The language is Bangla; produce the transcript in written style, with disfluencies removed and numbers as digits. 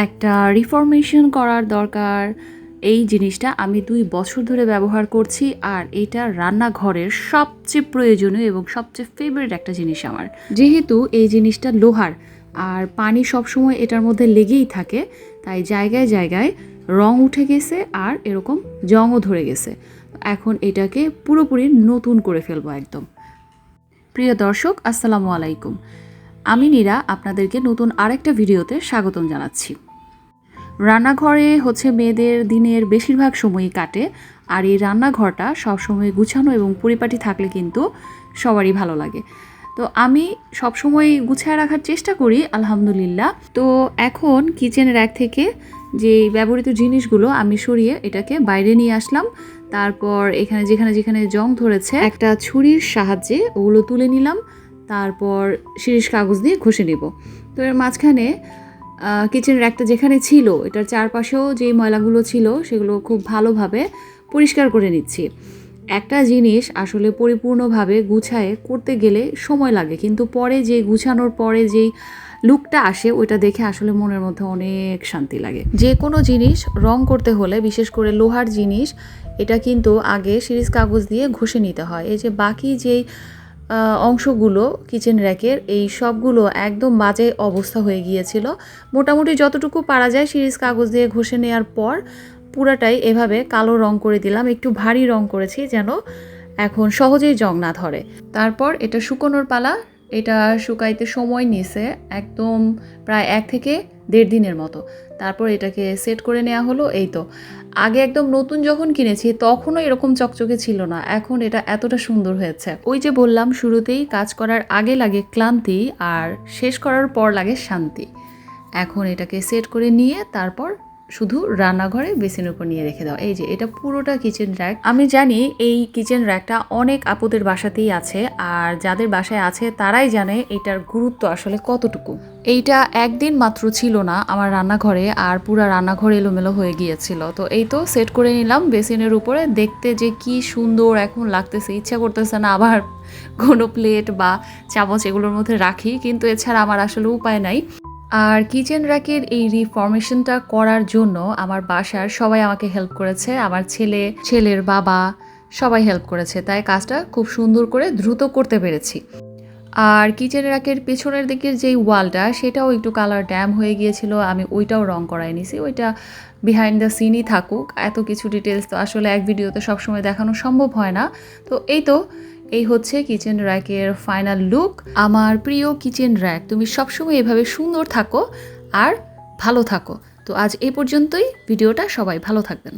একটা রিফরমেশন করার দরকার। এই জিনিসটা আমি 2 বছর ধরে ব্যবহার করছি, আর এটা রান্নাঘরের সবচেয়ে প্রয়োজনীয় এবং সবচেয়ে ফেভারিট একটা জিনিস আমার। যেহেতু এই জিনিসটা লোহার আর পানি সবসময় এটার মধ্যে লেগেই থাকে, তাই জায়গায় জায়গায় রং উঠে গেছে আর এরকম জংও ধরে গেছে। এখন এটাকে পুরোপুরি নতুন করে ফেলবো একদম। প্রিয় দর্শক, আসসালামু আলাইকুম। আমি নীরা আপনাদেরকে নতুন আরেকটা ভিডিওতে স্বাগতম জানাচ্ছি। রান্নাঘরে হচ্ছে মেয়েদের দিনের বেশিরভাগ সময়ই কাটে, আর এই রান্নাঘরটা সবসময় গুছানো এবং পরিপাটি থাকলে কিন্তু সবারই ভালো লাগে। তো আমি সবসময় গুছিয়ে রাখার চেষ্টা করি, আলহামদুলিল্লাহ। তো এখন কিচেন র্যাক থেকে যে ব্যবহৃত জিনিসগুলো আমি সরিয়ে এটাকে বাইরে নিয়ে আসলাম। তারপর এখানে যেখানে যেখানে জং ধরেছে একটা ছুরির সাহায্যে ওগুলো তুলে নিলাম। তারপর শিরিষ কাগজ দিয়ে ঘষে নিব। তো এর মাঝখানে কিচেন র্যাকটা যেখানে ছিল এটার চারপাশেও যেই ময়লাগুলো ছিল সেগুলো খুব ভালোভাবে পরিষ্কার করে নিচ্ছি। একটা জিনিস আসলে পরিপূর্ণভাবে গুছায়ে করতে গেলে সময় লাগে, কিন্তু পরে যে গুছানোর পরে যেই লুকটা আসে ওইটা দেখে আসলে মনের মধ্যে অনেক শান্তি লাগে। যে কোনো জিনিস রং করতে হলে, বিশেষ করে লোহার জিনিস, এটা কিন্তু আগে শিরিষ কাগজ দিয়ে ঘষে নিতে হয়। এই যে বাকি যেই অংশগুলো কিচেন র্যাকের, এই সবগুলো একদম বাজে অবস্থা হয়ে গিয়েছিল। মোটামুটি যতটুকু পারা যায় শিরিষ কাগজ দিয়ে ঘষে নেওয়ার পর পুরাটাই এভাবে কালো রং করে দিলাম। একটু ভারী রং করেছি যেন এখন সহজেই জং না ধরে। তারপর এটা শুকোনোর পালা। এটা শুকাইতে সময় নিছে একদম প্রায় 1 থেকে 1.5 দিনের মতো। তারপর এটাকে সেট করে নেওয়া হলো। এই তো, আগে একদম নতুন যখন কিনেছি তখনও এরকম চকচকে ছিল না, এখন এটা এতটা সুন্দর হয়েছে। ওই যে বললাম শুরুতেই, কাজ করার আগে লাগে ক্লান্তি আর শেষ করার পর লাগে শান্তি। এখন এটাকে সেট করে নিয়ে তারপর শুধু রান্নাঘরে বেসিনের উপর নিয়ে রেখে দাও। এই যে এটা পুরোটা কিচেন র্যাক। আমি জানি এই কিচেন র্যাকটা অনেক আপুদের বাসাতেই আছে, আর যাদের বাসায় আছে তারাই জানে এটার গুরুত্ব আসলে কতটুকু। এইটা একদিন মাত্র ছিল না আমার রান্নাঘরে, আর পুরা রান্নাঘর এলোমেলো হয়ে গিয়েছিল। তো এই তো সেট করে নিলাম বেসিনের উপরে। দেখতে যে কি সুন্দর এখন লাগতেছে, ইচ্ছা করতেছে না আবার কোনো প্লেট বা চামচ এগুলোর মধ্যে রাখি, কিন্তু এছাড়া আমার আসলে উপায় নাই। আর কিচেন র্যাকের এই রিফরমেশনটা করার জন্য আমার বাসার সবাই আমাকে হেল্প করেছে। আমার ছেলের বাবা সবাই হেল্প করেছে, তাই কাজটা খুব সুন্দর করে দ্রুত করতে পেরেছি। আর কিচেন র্যাকের পেছনের দিকের যেই ওয়ালটা সেটাও একটু কালার ড্যাম হয়ে গিয়েছিল, আমি ওইটাও রং করাই নিছি। ওইটা বিহাইন্ড দ্য সিনই থাকুক, এত কিছু ডিটেলস তো আসলে এক ভিডিওতে সবসময় দেখানো সম্ভব হয় না। তো এই হচ্ছে কিচেন র্যাকের ফাইনাল লুক। আমার প্রিয় কিচেন র্যাক, তুমি সবসময় এভাবে সুন্দর থাকো আর ভালো থাকো। তো আজ এই পর্যন্তই ভিডিওটা, সবাই ভালো থাকবেন।